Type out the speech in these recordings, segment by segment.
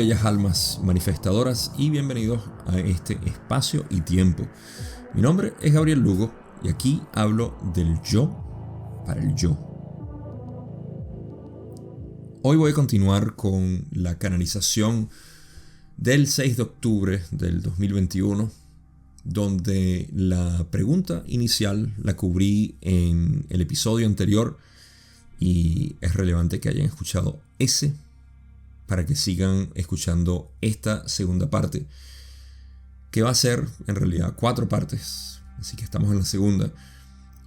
bellas almas manifestadoras y bienvenidos a este espacio y tiempo. Mi nombre es Gabriel Lugo y aquí hablo del yo para el yo. Hoy voy a continuar con la canalización del 6 de octubre del 2021, donde la pregunta inicial la cubrí en el episodio anterior y es relevante que hayan escuchado ese para que sigan escuchando esta segunda parte, que va a ser en realidad 4 partes, así que estamos en la segunda.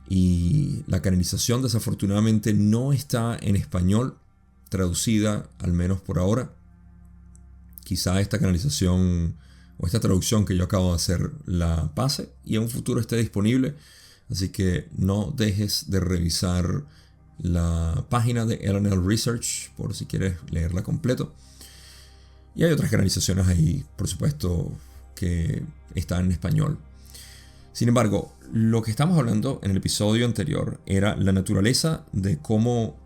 Y la canalización desafortunadamente no está en español traducida, al menos por ahora. Quizá esta canalización o esta traducción que yo acabo de hacer la pase y en un futuro esté disponible, así que no dejes de revisar la página de LNL Research por si quieres leerla completo. Y hay otras canalizaciones ahí, por supuesto, que están en español. Sin embargo, lo que estamos hablando en el episodio anterior era la naturaleza de cómo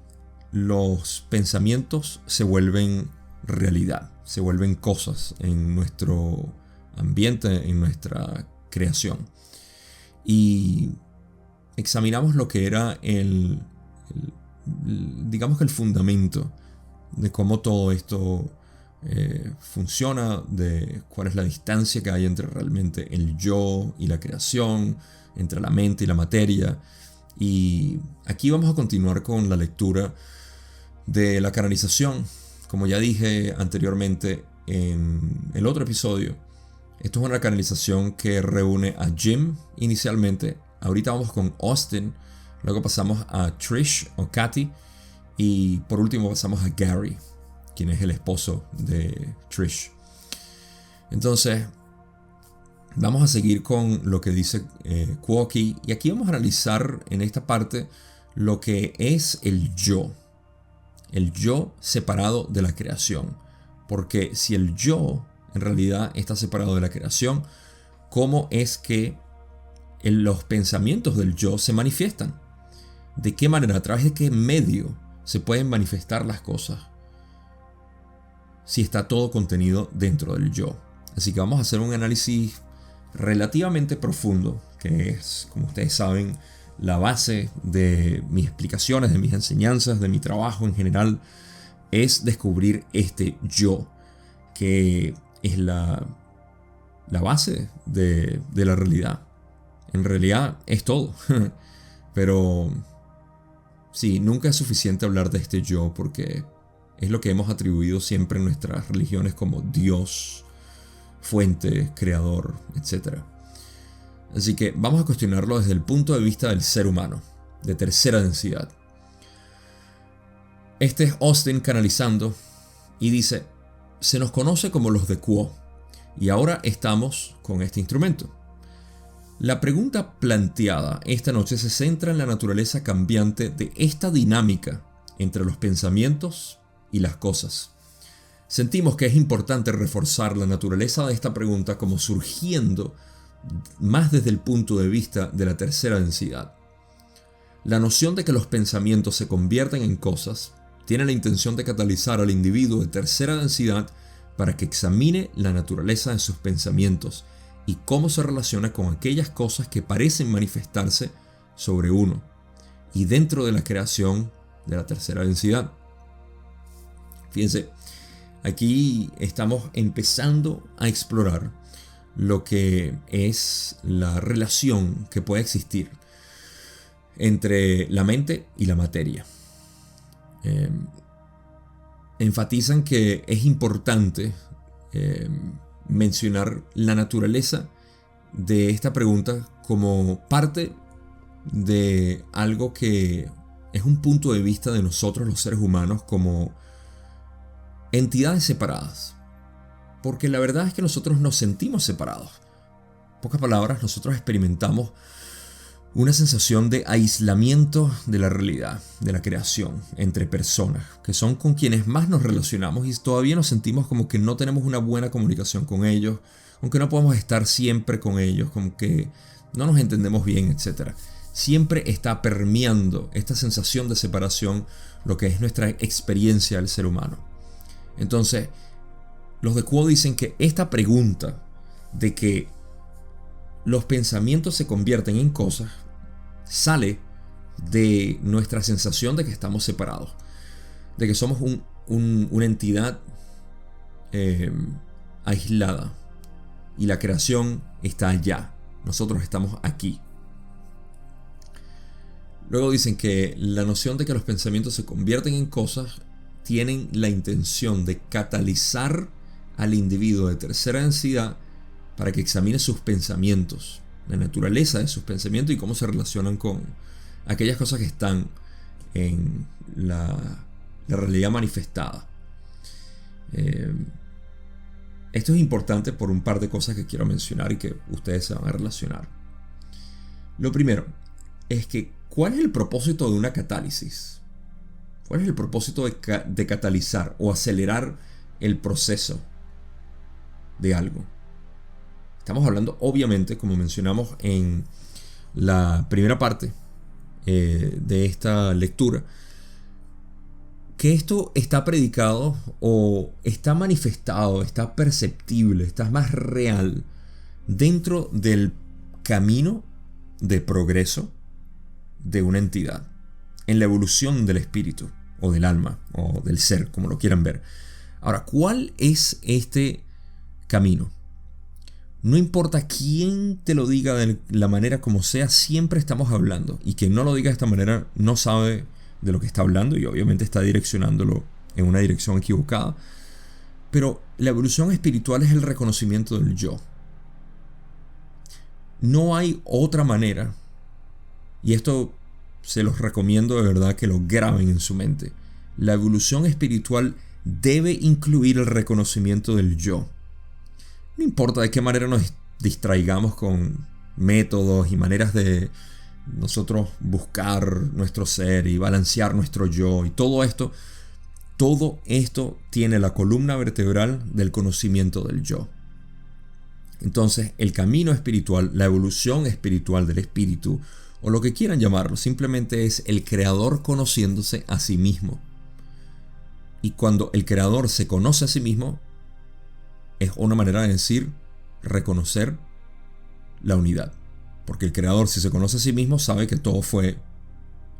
los pensamientos se vuelven realidad, se vuelven cosas en nuestro ambiente, en nuestra creación. Y examinamos lo que era digamos que el fundamento de cómo todo esto funciona, de cuál es la distancia que hay entre realmente el yo y la creación, entre la mente y la materia. Y aquí vamos a continuar con la lectura de la canalización. Como ya dije anteriormente en el otro episodio, esto es una canalización que reúne a Jim inicialmente. Ahorita vamos con Austin. Luego pasamos a Trish o Katy. Y por último pasamos a Gary, quien es el esposo de Trish. Entonces, vamos a seguir con lo que dice Kwoki. Y aquí vamos a analizar en esta parte lo que es el yo. El yo separado de la creación. Porque si el yo en realidad está separado de la creación, ¿cómo es que los pensamientos del yo se manifiestan? ¿De qué manera? ¿A través de qué medio se pueden manifestar las cosas? Si está todo contenido dentro del yo. Así que vamos a hacer un análisis relativamente profundo, que es, como ustedes saben, la base de mis explicaciones, de mis enseñanzas, de mi trabajo en general, es descubrir este yo, que es la base de la realidad. En realidad es todo. Pero sí, nunca es suficiente hablar de este yo porque es lo que hemos atribuido siempre en nuestras religiones como Dios, fuente, creador, etc. Así que vamos a cuestionarlo desde el punto de vista del ser humano, de tercera densidad. Este es Austin canalizando y dice: se nos conoce como los de Quo y ahora estamos con este instrumento. La pregunta planteada esta noche se centra en la naturaleza cambiante de esta dinámica entre los pensamientos y las cosas. Sentimos que es importante reforzar la naturaleza de esta pregunta como surgiendo más desde el punto de vista de la tercera densidad. La noción de que los pensamientos se convierten en cosas tiene la intención de catalizar al individuo de tercera densidad para que examine la naturaleza de sus pensamientos y cómo se relaciona con aquellas cosas que parecen manifestarse sobre uno y dentro de la creación de la tercera densidad. Fíjense, aquí estamos empezando a explorar lo que es la relación que puede existir entre la mente y la materia. Enfatizan que es importante mencionar la naturaleza de esta pregunta como parte de algo que es un punto de vista de nosotros los seres humanos como entidades separadas. Porque la verdad es que nosotros nos sentimos separados. En pocas palabras, nosotros experimentamos una sensación de aislamiento de la realidad, de la creación, entre personas, que son con quienes más nos relacionamos y todavía nos sentimos como que no tenemos una buena comunicación con ellos, aunque no podemos estar siempre con ellos, como que no nos entendemos bien, etc. Siempre está permeando esta sensación de separación lo que es nuestra experiencia del ser humano. Entonces, Los de Quo dicen que esta pregunta de que los pensamientos se convierten en cosas sale de nuestra sensación de que estamos separados, de que somos una entidad aislada y la creación está allá, nosotros estamos aquí. Luego dicen que la noción de que los pensamientos se convierten en cosas tienen la intención de catalizar al individuo de tercera densidad para que examine sus pensamientos, la naturaleza de sus pensamientos y cómo se relacionan con aquellas cosas que están en la realidad manifestada. Esto es importante por un par de cosas que quiero mencionar y que ustedes se van a relacionar. Lo primero es que, ¿cuál es el propósito de una catálisis? ¿Cuál es el propósito de catalizar o acelerar el proceso de algo? Estamos hablando, obviamente, como mencionamos en la primera parte de esta lectura, que esto está predicado o está manifestado, está perceptible, está más real dentro del camino de progreso de una entidad, en la evolución del espíritu o del alma o del ser, como lo quieran ver. Ahora, ¿cuál es este camino? No importa quién te lo diga de la manera como sea, siempre estamos hablando, y quien no lo diga de esta manera no sabe de lo que está hablando y obviamente está direccionándolo en una dirección equivocada. Pero la evolución espiritual es el reconocimiento del yo. No hay otra manera, y esto se los recomiendo de verdad que lo graben en su mente. La evolución espiritual debe incluir el reconocimiento del yo. No importa de qué manera nos distraigamos con métodos y maneras de nosotros buscar nuestro ser y balancear nuestro yo y todo esto tiene la columna vertebral del conocimiento del yo. Entonces, el camino espiritual, la evolución espiritual del espíritu, o lo que quieran llamarlo, simplemente es el creador conociéndose a sí mismo. Y cuando el creador se conoce a sí mismo, es una manera de decir reconocer la unidad. Porque el creador, si se conoce a sí mismo, sabe que todo fue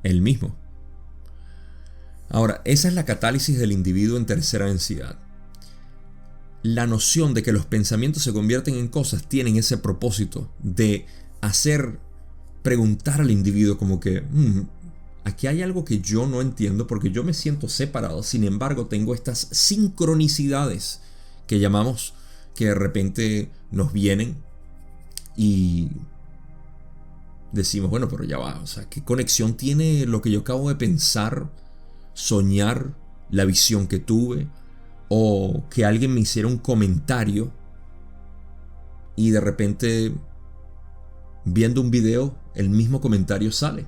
él mismo. Ahora, esa es la catálisis del individuo en tercera densidad. La noción de que los pensamientos se convierten en cosas tienen ese propósito de hacer preguntar al individuo como que aquí hay algo que yo no entiendo porque yo me siento separado, sin embargo tengo estas sincronicidades que llamamos, que de repente nos vienen y decimos, bueno, pero ya va, o sea, ¿qué conexión tiene lo que yo acabo de pensar, soñar, la visión que tuve, o que alguien me hiciera un comentario y de repente viendo un video el mismo comentario sale?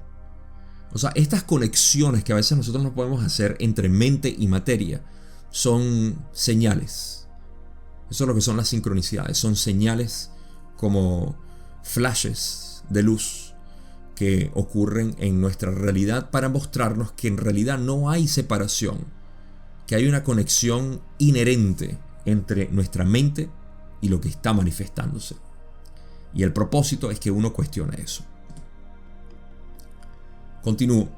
O sea, estas conexiones que a veces nosotros no podemos hacer entre mente y materia son señales. Eso es lo que son las sincronicidades, son señales como flashes de luz que ocurren en nuestra realidad para mostrarnos que en realidad no hay separación, que hay una conexión inherente entre nuestra mente y lo que está manifestándose. Y el propósito es que uno cuestione eso. Continúo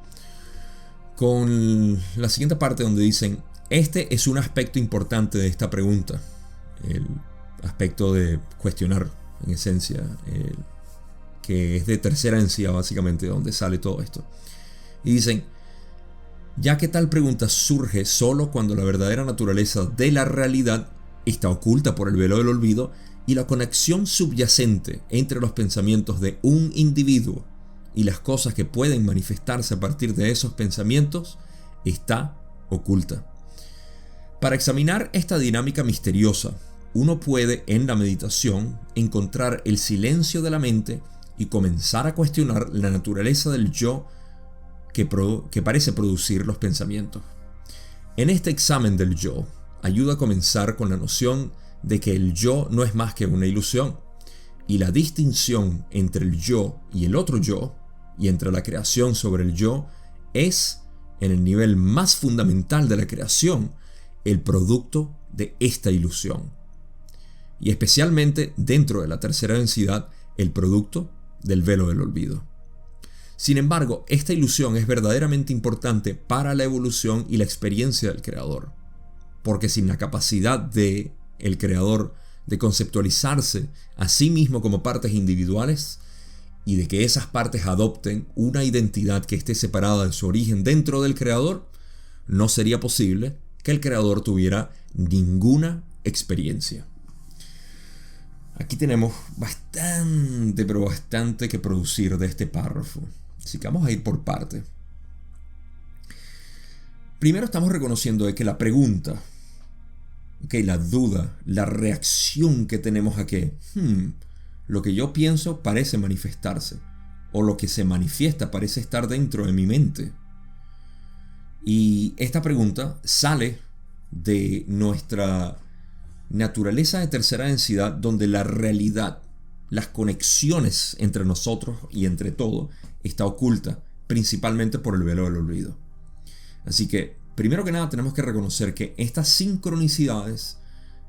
con la siguiente parte donde dicen, este es un aspecto importante de esta pregunta, el aspecto de cuestionar en esencia, que es de tercera densidad básicamente donde sale todo esto. Y dicen, ya que tal pregunta surge solo cuando la verdadera naturaleza de la realidad está oculta por el velo del olvido y la conexión subyacente entre los pensamientos de un individuo y las cosas que pueden manifestarse a partir de esos pensamientos está oculta. Para examinar esta dinámica misteriosa, uno puede en la meditación encontrar el silencio de la mente y comenzar a cuestionar la naturaleza del yo que parece producir los pensamientos. En este examen del yo, ayuda a comenzar con la noción de que el yo no es más que una ilusión, y la distinción entre el yo y el otro yo, y entre la creación sobre el yo, es, en el nivel más fundamental de la creación, el producto de esta ilusión. Y especialmente dentro de la tercera densidad, el producto del velo del olvido. Sin embargo, esta ilusión es verdaderamente importante para la evolución y la experiencia del creador, porque sin la capacidad del creador de conceptualizarse a sí mismo como partes individuales y de que esas partes adopten una identidad que esté separada de su origen dentro del creador, no sería posible que el creador tuviera ninguna experiencia. Aquí tenemos bastante, pero bastante que producir de este párrafo. Así que vamos a ir por partes. Primero estamos reconociendo de que la pregunta, la duda, la reacción que tenemos a que lo que yo pienso parece manifestarse, o lo que se manifiesta parece estar dentro de mi mente. Y esta pregunta sale de nuestra naturaleza de tercera densidad, donde la realidad, las conexiones entre nosotros y entre todo, está oculta, principalmente por el velo del olvido. Así que, primero que nada, tenemos que reconocer que estas sincronicidades,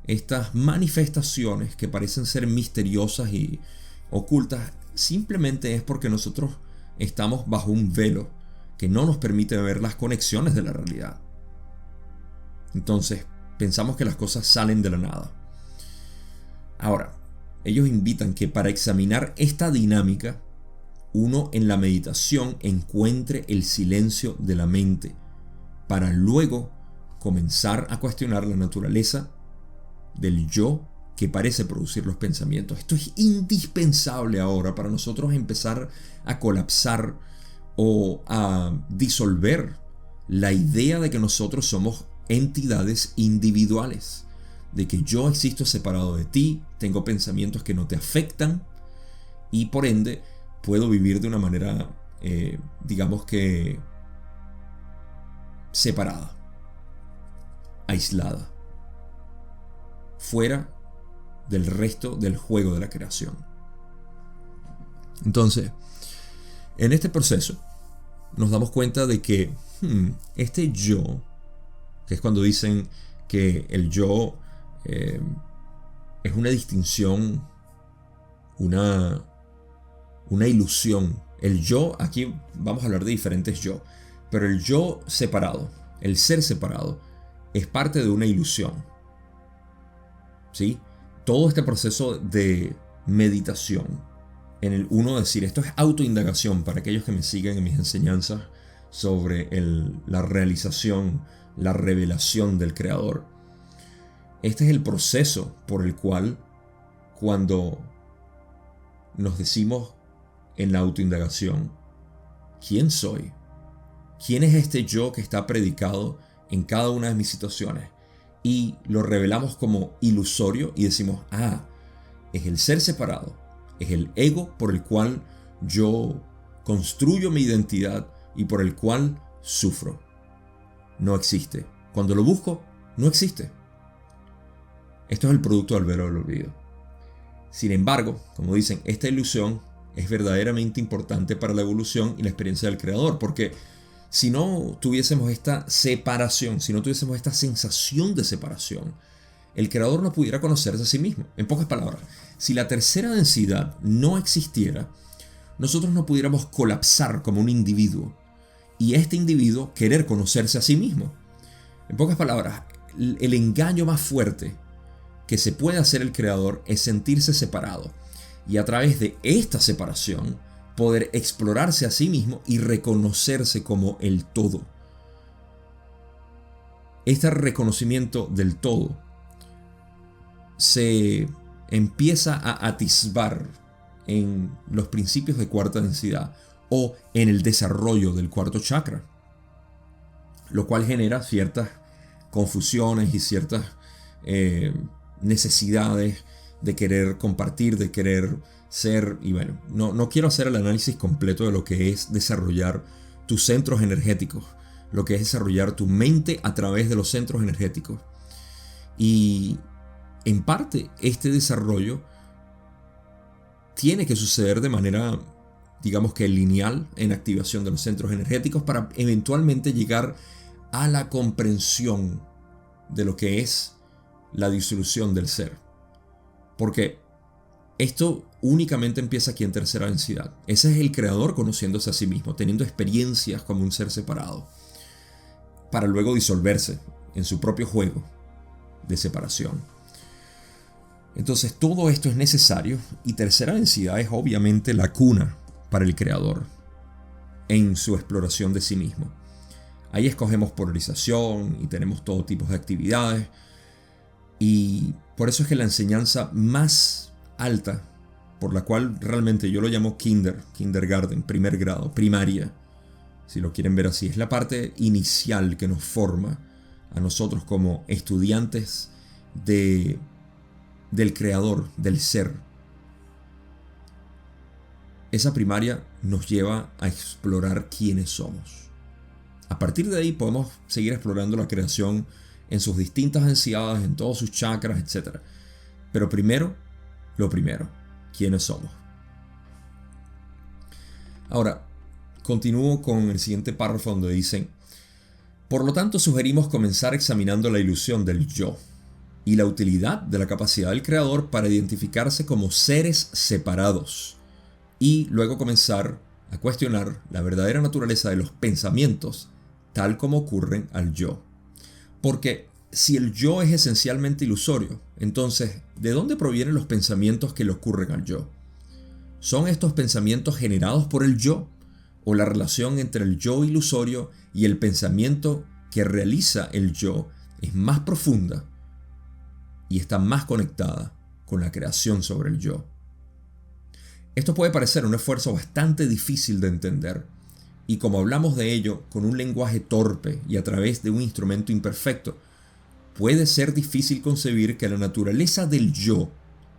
estas manifestaciones que parecen ser misteriosas y ocultas, simplemente es porque nosotros estamos bajo un velo que no nos permite ver las conexiones de la realidad. Entonces, pensamos que las cosas salen de la nada. Ahora, ellos invitan que para examinar esta dinámica, uno en la meditación encuentre el silencio de la mente, para luego comenzar a cuestionar la naturaleza del yo que parece producir los pensamientos. Esto es indispensable ahora para nosotros empezar a colapsar o a disolver la idea de que nosotros somos entidades individuales, de que yo existo separado de ti, tengo pensamientos que no te afectan y por ende puedo vivir de una manera, digamos que separada, aislada, fuera del resto del juego de la creación. Entonces, en este proceso nos damos cuenta de que este yo, que es cuando dicen que el yo es una distinción, una ilusión. El yo, aquí vamos a hablar de diferentes yo, pero el yo separado, el ser separado, es parte de una ilusión. ¿Sí? Todo este proceso de meditación, en el uno decir, esto es autoindagación para aquellos que me siguen en mis enseñanzas sobre la realización, la revelación del creador. Este es el proceso por el cual, cuando nos decimos en la autoindagación, ¿quién soy? ¿Quién es este yo que está predicado en cada una de mis situaciones? Y lo revelamos como ilusorio y decimos, es el ser separado, es el ego por el cual yo construyo mi identidad y por el cual sufro. No existe. Cuando lo busco, no existe. Esto es el producto del velo del olvido. Sin embargo, como dicen, esta ilusión es verdaderamente importante para la evolución y la experiencia del creador, porque si no tuviésemos esta separación, si no tuviésemos esta sensación de separación, el creador no pudiera conocerse a sí mismo. En pocas palabras, si la tercera densidad no existiera, nosotros no pudiéramos colapsar como un individuo y este individuo querer conocerse a sí mismo. En pocas palabras, el engaño más fuerte que se puede hacer el creador es sentirse separado y a través de esta separación poder explorarse a sí mismo y reconocerse como el todo. Este reconocimiento del todo se empieza a atisbar en los principios de cuarta densidad o en el desarrollo del cuarto chakra, lo cual genera ciertas confusiones y ciertas necesidades de querer compartir, de querer ser, y bueno, no quiero hacer el análisis completo de lo que es desarrollar tus centros energéticos, lo que es desarrollar tu mente a través de los centros energéticos. Y en parte este desarrollo tiene que suceder de manera, digamos que lineal, en activación de los centros energéticos para eventualmente llegar a la comprensión de lo que es la disolución del ser. Porque esto únicamente empieza aquí en tercera densidad. Ese es el creador conociéndose a sí mismo, teniendo experiencias como un ser separado, para luego disolverse en su propio juego de separación. Entonces todo esto es necesario, y tercera densidad es obviamente la cuna para el creador en su exploración de sí mismo. Ahí escogemos polarización y tenemos todo tipo de actividades, y por eso es que la enseñanza más alta, por la cual realmente yo lo llamo kindergarten, primer grado, primaria, si lo quieren ver así, es la parte inicial que nos forma a nosotros como estudiantes del creador, del ser. Esa primaria nos lleva a explorar quiénes somos. A partir de ahí podemos seguir explorando la creación en sus distintas densidades, en todos sus chakras, etc. Pero primero, lo primero, quiénes somos. Ahora, continúo con el siguiente párrafo donde dicen: por lo tanto, sugerimos comenzar examinando la ilusión del yo y la utilidad de la capacidad del creador para identificarse como seres separados, y luego comenzar a cuestionar la verdadera naturaleza de los pensamientos tal como ocurren al yo. Porque si el yo es esencialmente ilusorio, entonces, ¿de dónde provienen los pensamientos que le ocurren al yo? ¿Son estos pensamientos generados por el yo? ¿O la relación entre el yo ilusorio y el pensamiento que realiza el yo es más profunda y está más conectada con la creación sobre el yo? Esto puede parecer un esfuerzo bastante difícil de entender, y como hablamos de ello con un lenguaje torpe y a través de un instrumento imperfecto, puede ser difícil concebir que la naturaleza del yo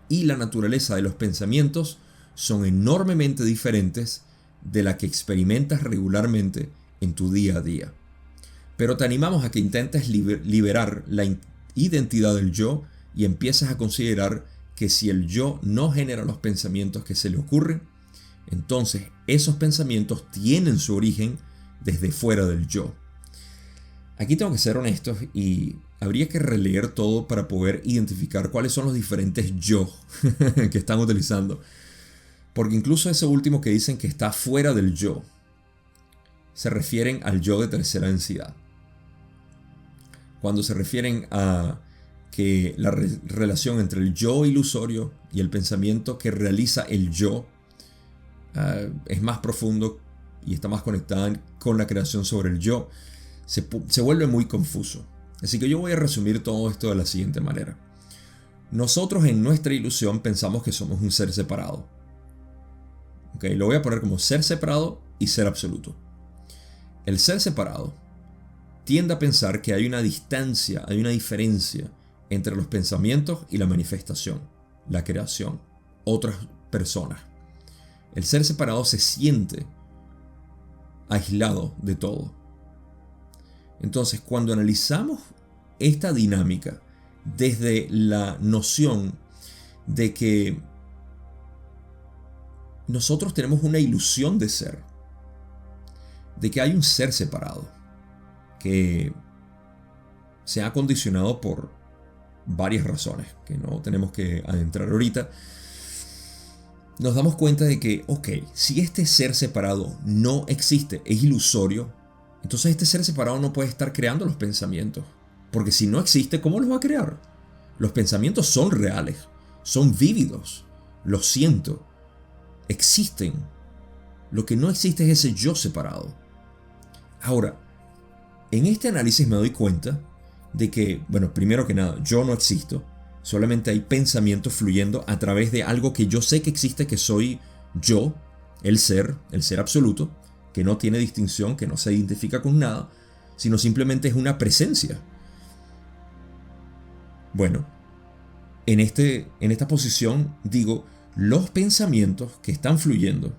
y la naturaleza de los pensamientos son enormemente diferentes de la que experimentas regularmente en tu día a día. Pero te animamos a que intentes liberar la identidad del yo y empieces a considerar que si el yo no genera los pensamientos que se le ocurren, entonces esos pensamientos tienen su origen desde fuera del yo. Aquí tengo que ser honestos y habría que releer todo para poder identificar cuáles son los diferentes yo que están utilizando. Porque incluso ese último que dicen que está fuera del yo, se refieren al yo de tercera densidad. Cuando se refieren a que la relación entre el yo ilusorio y el pensamiento que realiza el yo es más profundo y está más conectada con la creación sobre el yo, se vuelve muy confuso. Así que yo voy a resumir todo esto de la siguiente manera. Nosotros en nuestra ilusión pensamos que somos un ser separado. Lo voy a poner como ser separado y ser absoluto. El ser separado tiende a pensar que hay una distancia, hay una diferencia entre los pensamientos y la manifestación, la creación, otras personas. El ser separado se siente aislado de todo. Entonces, cuando analizamos esta dinámica desde la noción de que nosotros tenemos una ilusión de ser, de que hay un ser separado, que se ha condicionado por varias razones, que no tenemos que adentrar ahorita, nos damos cuenta de que, si este ser separado no existe, es ilusorio, entonces este ser separado no puede estar creando los pensamientos. Porque si no existe, ¿cómo los va a crear? Los pensamientos son reales, son vívidos, los siento, existen. Lo que no existe es ese yo separado. Ahora, en este análisis me doy cuenta de que, primero que nada, yo no existo. Solamente hay pensamientos fluyendo a través de algo que yo sé que existe, que soy yo, el ser absoluto, que no tiene distinción, que no se identifica con nada, sino simplemente es una presencia. Bueno, en esta posición digo, los pensamientos que están fluyendo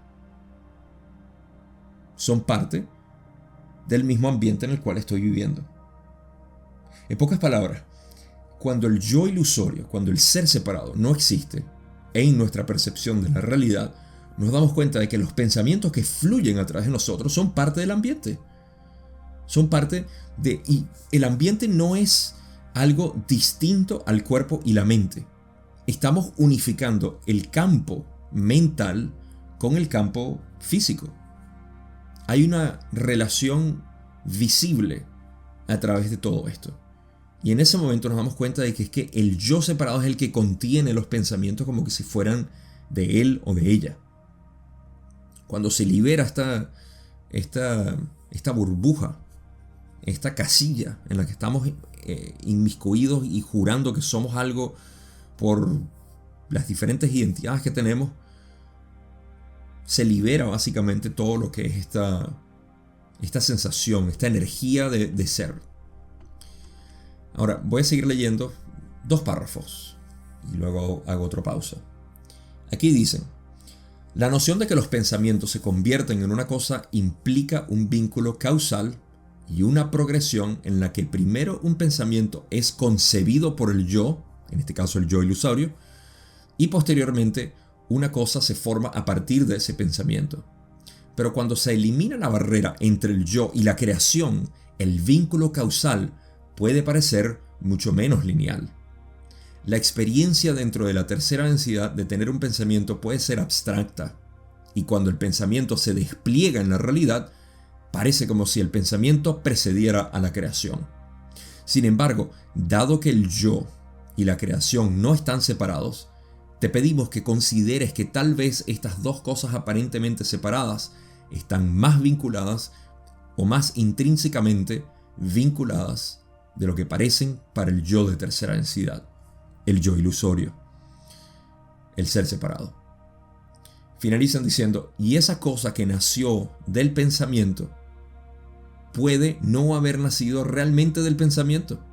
son parte del mismo ambiente en el cual estoy viviendo. En pocas palabras, cuando el yo ilusorio, cuando el ser separado no existe en nuestra percepción de la realidad, nos damos cuenta de que los pensamientos que fluyen a través de nosotros son parte del ambiente. Son parte de... Y el ambiente no es algo distinto al cuerpo y la mente. Estamos unificando el campo mental con el campo físico. Hay una relación visible a través de todo esto. Y en ese momento nos damos cuenta de que es que el yo separado es el que contiene los pensamientos como que si fueran de él o de ella. Cuando se libera esta burbuja, esta casilla en la que estamos inmiscuidos y jurando que somos algo por las diferentes identidades que tenemos, se libera básicamente todo lo que es esta sensación, esta energía de ser. Ahora voy a seguir leyendo 2 párrafos y luego hago otra pausa. Aquí dicen: la noción de que los pensamientos se convierten en una cosa implica un vínculo causal y una progresión en la que primero un pensamiento es concebido por el yo, en este caso el yo ilusorio, y posteriormente una cosa se forma a partir de ese pensamiento. Pero cuando se elimina la barrera entre el yo y la creación, el vínculo causal puede parecer mucho menos lineal. La experiencia dentro de la tercera densidad de tener un pensamiento puede ser abstracta, y cuando el pensamiento se despliega en la realidad, parece como si el pensamiento precediera a la creación. Sin embargo, dado que el yo y la creación no están separados, te pedimos que consideres que tal vez estas 2 cosas aparentemente separadas están más vinculadas o más intrínsecamente vinculadas de lo que parecen para el yo de tercera densidad, el yo ilusorio, el ser separado. Finalizan diciendo: y esa cosa que nació del pensamiento puede no haber nacido realmente del pensamiento,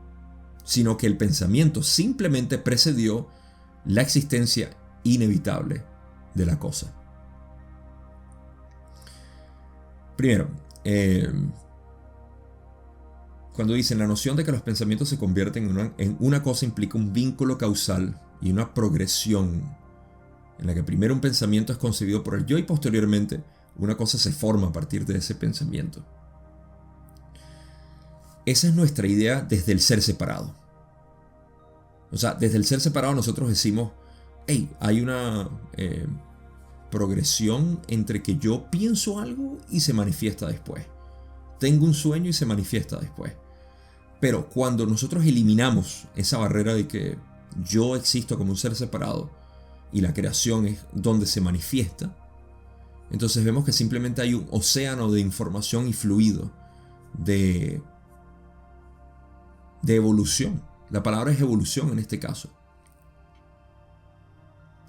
sino que el pensamiento simplemente precedió la existencia inevitable de la cosa. Primero, cuando dicen la noción de que los pensamientos se convierten en una cosa implica un vínculo causal y una progresión en la que primero un pensamiento es concebido por el yo y posteriormente una cosa se forma a partir de ese pensamiento. Esa es nuestra idea desde el ser separado. O sea, desde el ser separado nosotros decimos: hey, hay una progresión entre que yo pienso algo y se manifiesta después. Tengo un sueño y se manifiesta después. Pero cuando nosotros eliminamos esa barrera de que yo existo como un ser separado y la creación es donde se manifiesta, entonces vemos que simplemente hay un océano de información y fluido de evolución. La palabra es evolución en este caso.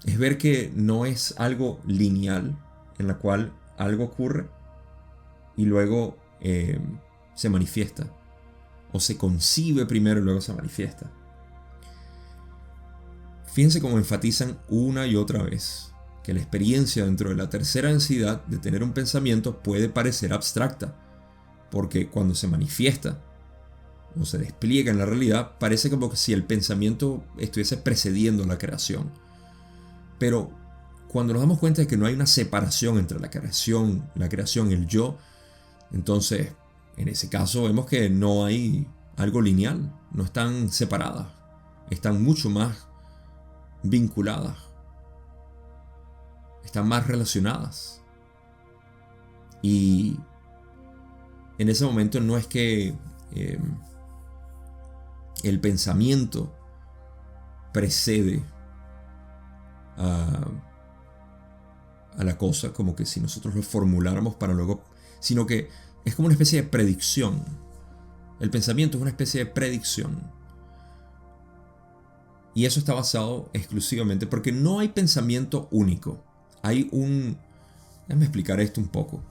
Es ver que no es algo lineal en la cual algo ocurre y luego se manifiesta. O se concibe primero y luego se manifiesta. Fíjense cómo enfatizan una y otra vez que la experiencia dentro de la tercera densidad de tener un pensamiento puede parecer abstracta, porque cuando se manifiesta o se despliega en la realidad, parece como que si el pensamiento estuviese precediendo la creación. Pero cuando nos damos cuenta de que no hay una separación entre la creación y el yo, entonces en ese caso vemos que no hay algo lineal, no están separadas, están mucho más vinculadas, están más relacionadas. Y en ese momento no es que el pensamiento precede a la cosa, como que si nosotros lo formuláramos para luego, sino que es como una especie de predicción. El pensamiento es una especie de predicción. Y eso está basado exclusivamente porque no hay pensamiento único. Déjame explicar esto un poco.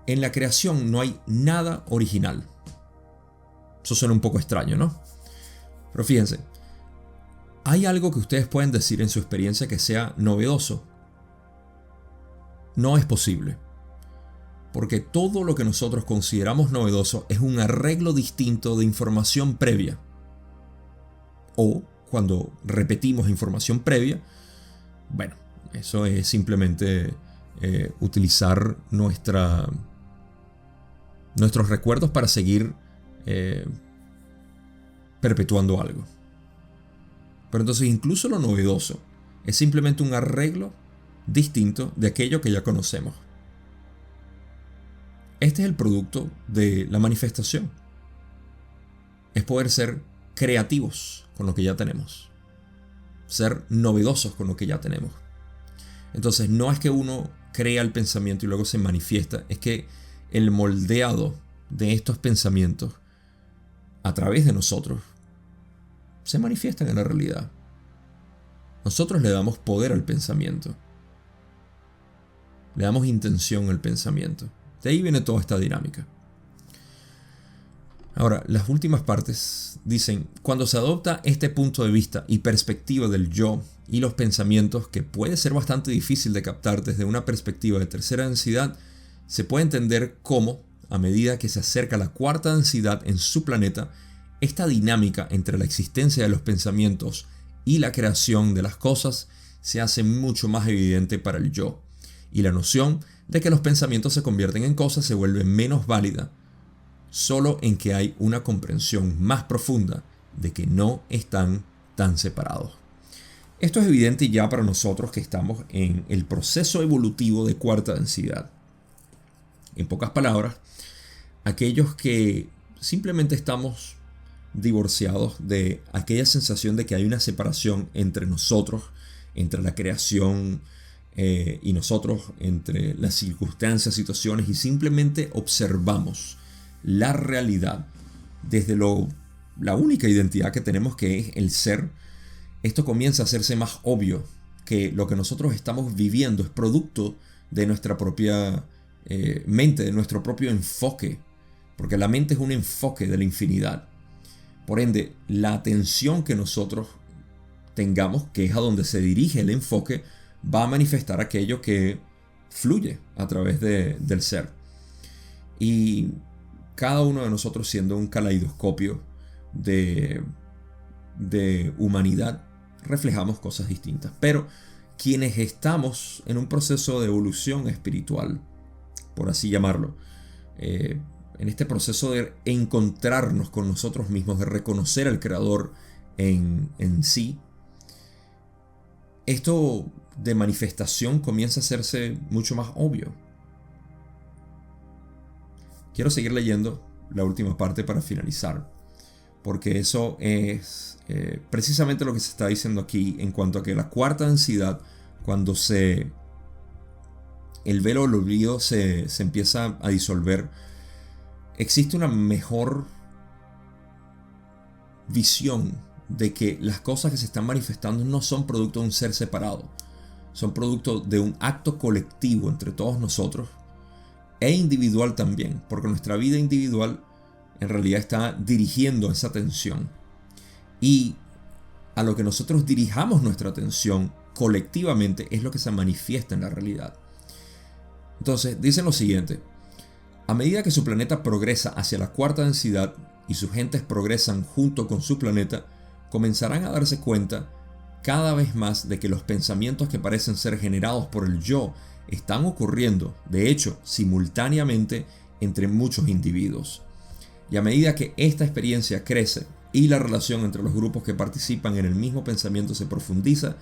En la creación no hay nada original. Eso suena un poco extraño, ¿no? Pero fíjense, ¿hay algo que ustedes pueden decir en su experiencia que sea novedoso? No es posible. Porque todo lo que nosotros consideramos novedoso es un arreglo distinto de información previa. O cuando repetimos información previa, bueno, eso es simplemente utilizar nuestros recuerdos para seguir perpetuando algo. Pero entonces incluso lo novedoso es simplemente un arreglo distinto de aquello que ya conocemos. Este es el producto de la manifestación. Es poder ser creativos con lo que ya tenemos. Ser novedosos con lo que ya tenemos. Entonces no es que uno crea el pensamiento y luego se manifiesta, es que el moldeado de estos pensamientos a través de nosotros se manifiestan en la realidad. Nosotros le damos poder al pensamiento. Le damos intención al pensamiento. De ahí viene toda esta dinámica. Ahora, las últimas partes dicen, cuando se adopta este punto de vista y perspectiva del yo y los pensamientos, que puede ser bastante difícil de captar desde una perspectiva de tercera densidad, se puede entender cómo, a medida que se acerca la cuarta densidad en su planeta, esta dinámica entre la existencia de los pensamientos y la creación de las cosas se hace mucho más evidente para el yo, y la noción de que los pensamientos se convierten en cosas se vuelve menos válida, solo en que hay una comprensión más profunda de que no están tan separados. Esto es evidente ya para nosotros que estamos en el proceso evolutivo de cuarta densidad. En pocas palabras, aquellos que simplemente estamos divorciados de aquella sensación de que hay una separación entre nosotros, entre la creación y nosotros, entre las circunstancias, situaciones, y simplemente observamos la realidad desde la única identidad que tenemos, que es el ser. Esto comienza a hacerse más obvio que lo que nosotros estamos viviendo es producto de nuestra propia mente, de nuestro propio enfoque, porque la mente es un enfoque de la infinidad. Por ende, la atención que nosotros tengamos, que es a donde se dirige el enfoque, va a manifestar aquello que fluye a través del ser. Y cada uno de nosotros, siendo un caleidoscopio de humanidad, reflejamos cosas distintas. Pero quienes estamos en un proceso de evolución espiritual, por así llamarlo, en este proceso de encontrarnos con nosotros mismos, de reconocer al Creador en sí, esto de manifestación comienza a hacerse mucho más obvio. Quiero seguir leyendo la última parte para finalizar, porque eso es precisamente lo que se está diciendo aquí en cuanto a que la cuarta densidad, cuando el velo del olvido se empieza a disolver, existe una mejor visión de que las cosas que se están manifestando no son producto de un ser separado, son producto de un acto colectivo entre todos nosotros, e individual también, porque nuestra vida individual en realidad está dirigiendo esa atención, y a lo que nosotros dirijamos nuestra atención colectivamente es lo que se manifiesta en la realidad. Entonces dicen lo siguiente: a medida que su planeta progresa hacia la cuarta densidad y sus gentes progresan junto con su planeta, comenzarán a darse cuenta cada vez más de que los pensamientos que parecen ser generados por el yo están ocurriendo, de hecho, simultáneamente entre muchos individuos. Y a medida que esta experiencia crece y la relación entre los grupos que participan en el mismo pensamiento se profundiza,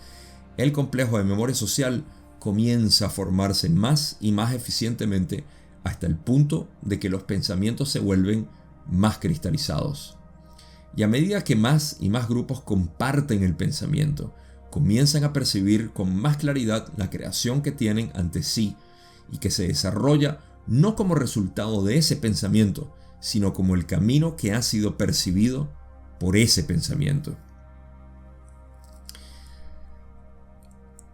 el complejo de memoria social comienza a formarse más y más eficientemente hasta el punto de que los pensamientos se vuelven más cristalizados. Y a medida que más y más grupos comparten el pensamiento, comienzan a percibir con más claridad la creación que tienen ante sí y que se desarrolla no como resultado de ese pensamiento, sino como el camino que ha sido percibido por ese pensamiento.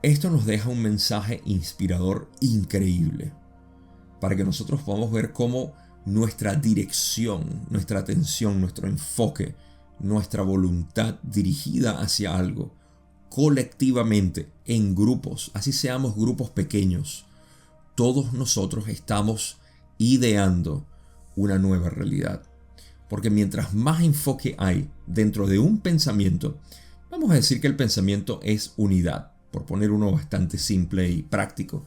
Esto nos deja un mensaje inspirador increíble para que nosotros podamos ver cómo nuestra dirección, nuestra atención, nuestro enfoque, nuestra voluntad dirigida hacia algo, colectivamente, en grupos, así seamos grupos pequeños, todos nosotros estamos ideando una nueva realidad. Porque mientras más enfoque hay dentro de un pensamiento, vamos a decir que el pensamiento es unidad, por poner uno bastante simple y práctico.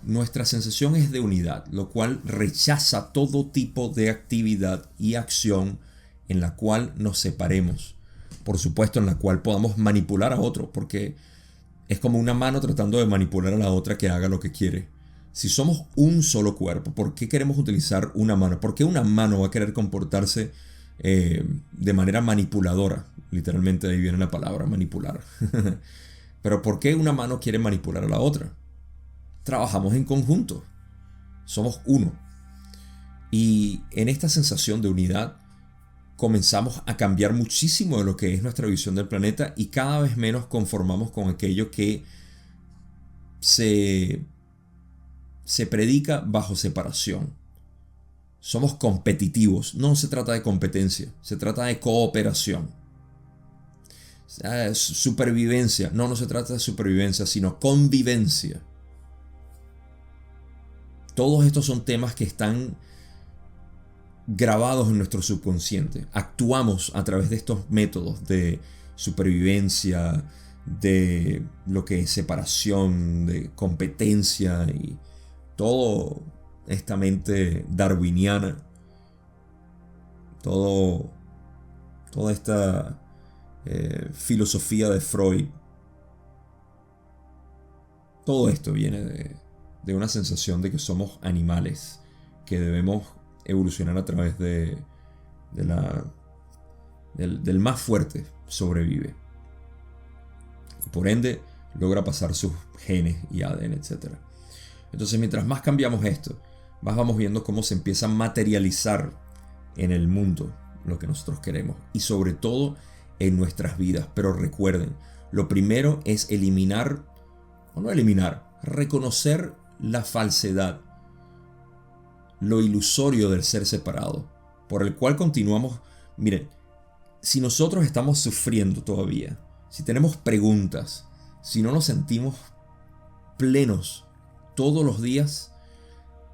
Nuestra sensación es de unidad, lo cual rechaza todo tipo de actividad y acción en la cual nos separemos. Por supuesto, en la cual podamos manipular a otro, porque es como una mano tratando de manipular a la otra que haga lo que quiere. Si somos un solo cuerpo, ¿por qué queremos utilizar una mano? ¿Por qué una mano va a querer comportarse de manera manipuladora? Literalmente de ahí viene la palabra manipular. Pero ¿por qué una mano quiere manipular a la otra? Trabajamos en conjunto. Somos uno. Y en esta sensación de unidad comenzamos a cambiar muchísimo de lo que es nuestra visión del planeta y cada vez menos conformamos con aquello que se predica bajo separación. Somos competitivos. No se trata de competencia, se trata de cooperación. Supervivencia. No se trata de supervivencia, sino convivencia. Todos estos son temas que están grabados en nuestro subconsciente. Actuamos a través de estos métodos de supervivencia, de lo que es separación, de competencia y todo esta mente darwiniana, toda esta filosofía de Freud. Todo esto viene de una sensación de que somos animales, que debemos evolucionar a través del más fuerte sobrevive. Y por ende, logra pasar sus genes y ADN, etc. Entonces, mientras más cambiamos esto, más vamos viendo cómo se empieza a materializar en el mundo lo que nosotros queremos. Y sobre todo en nuestras vidas. Pero recuerden, lo primero es reconocer la falsedad, lo ilusorio del ser separado, por el cual continuamos. Miren, si nosotros estamos sufriendo todavía, si tenemos preguntas, si no nos sentimos plenos todos los días,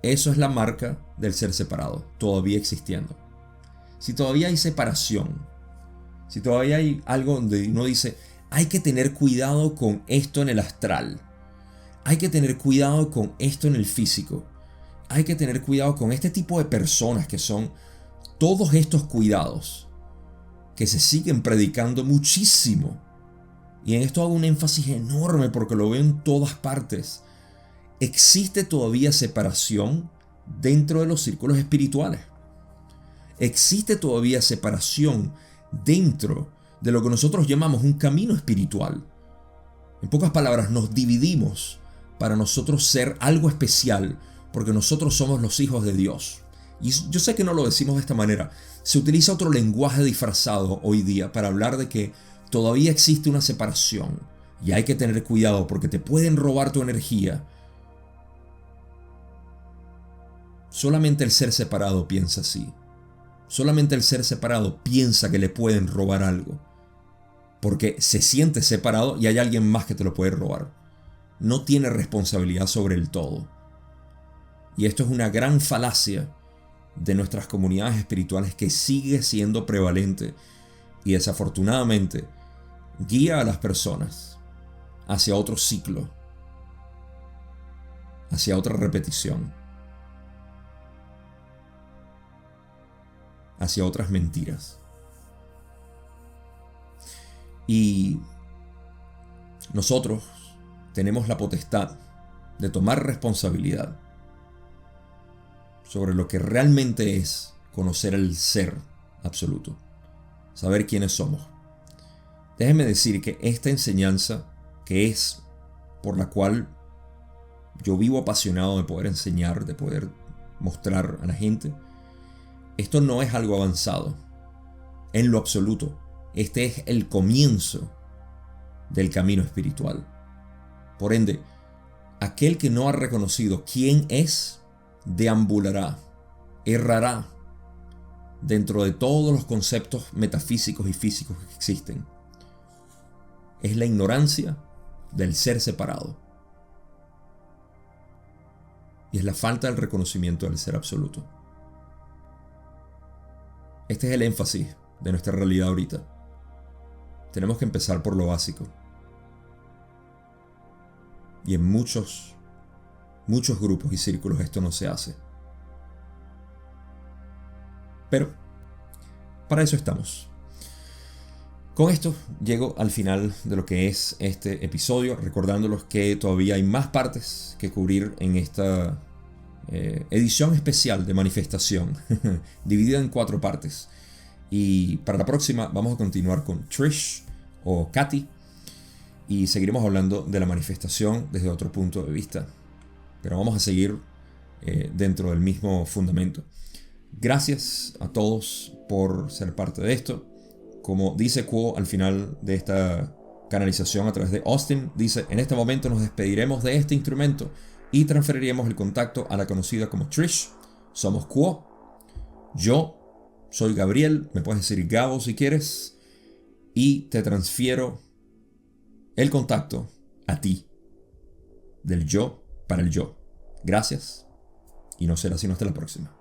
eso es la marca del ser separado, todavía existiendo. Si todavía hay separación, si todavía hay algo donde uno dice, hay que tener cuidado con esto en el astral, hay que tener cuidado con esto en el físico, hay que tener cuidado con este tipo de personas, que son todos estos cuidados que se siguen predicando muchísimo. Y en esto hago un énfasis enorme porque lo veo en todas partes. Existe todavía separación dentro de los círculos espirituales. Existe todavía separación dentro de lo que nosotros llamamos un camino espiritual. En pocas palabras, nos dividimos para nosotros ser algo especial, porque nosotros somos los hijos de Dios. Y yo sé que no lo decimos de esta manera. Se utiliza otro lenguaje disfrazado hoy día para hablar de que todavía existe una separación y hay que tener cuidado porque te pueden robar tu energía. Solamente el ser separado piensa así. Solamente el ser separado piensa que le pueden robar algo, porque se siente separado y hay alguien más que te lo puede robar. No tiene responsabilidad sobre el todo. Y esto es una gran falacia de nuestras comunidades espirituales que sigue siendo prevalente y desafortunadamente guía a las personas hacia otro ciclo, hacia otra repetición, hacia otras mentiras. Y nosotros tenemos la potestad de tomar responsabilidad sobre lo que realmente es conocer el ser absoluto, saber quiénes somos. Déjenme decir que esta enseñanza, que es por la cual yo vivo apasionado de poder enseñar, de poder mostrar a la gente, esto no es algo avanzado, en lo absoluto. Este es el comienzo del camino espiritual. Por ende, aquel que no ha reconocido quién es, deambulará, errará dentro de todos los conceptos metafísicos y físicos que existen. Es la ignorancia del ser separado. Y es la falta del reconocimiento del ser absoluto. Este es el énfasis de nuestra realidad ahorita. Tenemos que empezar por lo básico. Y en muchos grupos y círculos esto no se hace. Pero para eso estamos. Con esto llego al final de lo que es este episodio, recordándolos que todavía hay más partes que cubrir en esta edición especial de manifestación, dividida en 4 partes. Y para la próxima vamos a continuar con Trish o Katy y seguiremos hablando de la manifestación desde otro punto de vista. Pero vamos a seguir dentro del mismo fundamento. Gracias a todos por ser parte de esto. Como dice Quo al final de esta canalización a través de Austin, dice: en este momento nos despediremos de este instrumento y transferiremos el contacto a la conocida como Trish. Somos Quo. Yo soy Gabriel, me puedes decir Gabo si quieres, y te transfiero el contacto a ti, del yo para el yo. Gracias, y no será sino hasta la próxima.